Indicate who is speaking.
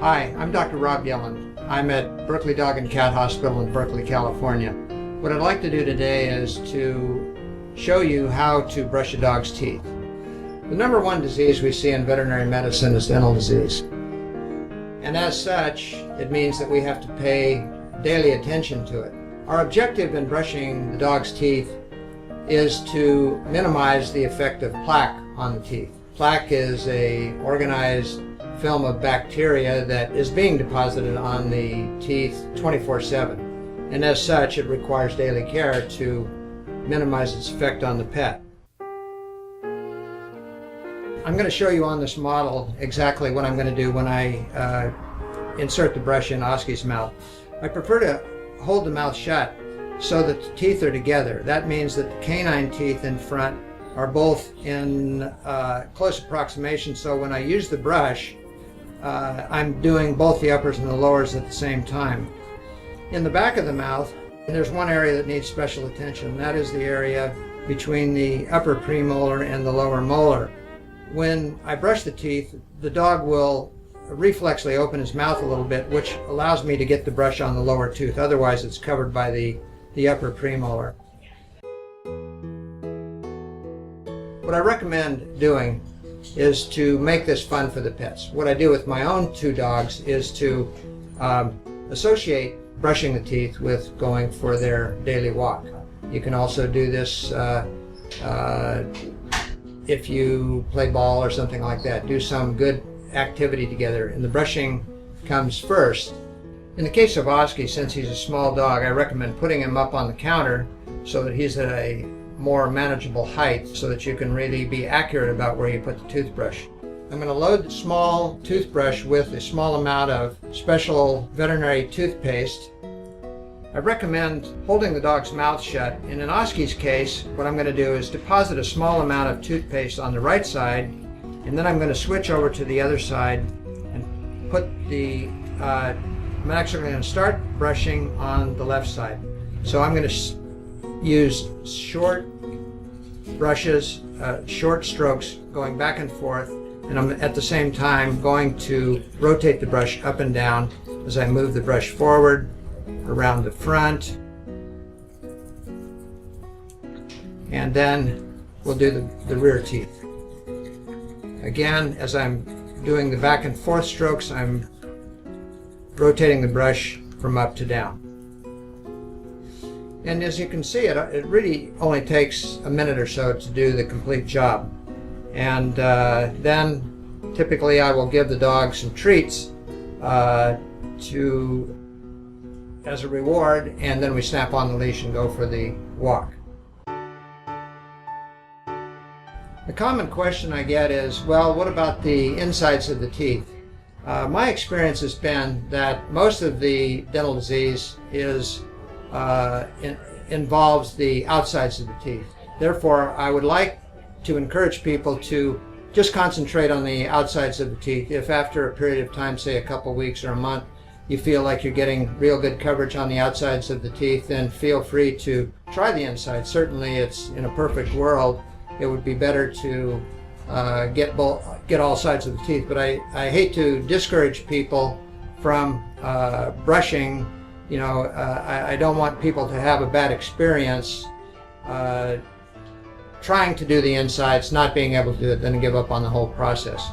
Speaker 1: Hi, I'm Dr. Rob Yelland. I'm at Berkeley Dog and Cat Hospital in Berkeley, California. What I'd like to do today is to show you how to brush a dog's teeth. The number one disease we see in veterinary medicine is dental disease. And as such, it means that we have to pay daily attention to it. Our objective in brushing the dog's teeth is to minimize the effect of plaque on the teeth. Plaque is an organized film of bacteria that is being deposited on the teeth 24/7. And as such, it requires daily care to minimize its effect on the pet. I'm going to show you on this model exactly what I'm going to do when I insert the brush in Oski's mouth. I prefer to hold the mouth shut so that the teeth are together. That means that the canine teeth in front are both in close approximation, so when I use the brush, I'm doing both the uppers and the lowers at the same time. In the back of the mouth, there's one area that needs special attention. That is the area between the upper premolar and the lower molar. When I brush the teeth, the dog will reflexly open his mouth a little bit, which allows me to get the brush on the lower tooth. Otherwise, it's covered by the upper premolar. What I recommend doing is to make this fun for the pets. What I do with my own two dogs is to associate brushing the teeth with going for their daily walk. You can also do this if you play ball or something like that. Do some good activity together, and the brushing comes first. In the case of Oski, since he's a small dog, I recommend putting him up on the counter so that he's at a more manageable height so that you can really be accurate about where you put the toothbrush. I'm going to load the small toothbrush with a small amount of special veterinary toothpaste. I recommend holding the dog's mouth shut, and in Oski's case, what I'm going to do is deposit a small amount of toothpaste on the right side, and then I'm going to switch over to the other side and put the I'm actually going to start brushing on the left side. So I'm going to use short brushes, short strokes going back and forth, and I'm at the same time going to rotate the brush up and down as I move the brush forward, around the front, and then we'll do the rear teeth. Again, as I'm doing the back and forth strokes, I'm rotating the brush from up to down. And as you can see, it really only takes a minute or so to do the complete job. And then typically I will give the dog some treats as a reward, and then we snap on the leash and go for the walk. The common question I get is, well, what about the insides of the teeth? My experience has been that most of the dental disease involves the outsides of the teeth. Therefore, I would like to encourage people to just concentrate on the outsides of the teeth. If after a period of time, say a couple weeks or a month, you feel like you're getting real good coverage on the outsides of the teeth, then feel free to try the inside. Certainly, it's in a perfect world, it would be better to get all sides of the teeth, but I hate to discourage people from brushing. You know, I don't want people to have a bad experience trying to do the insides, not being able to do it, then give up on the whole process.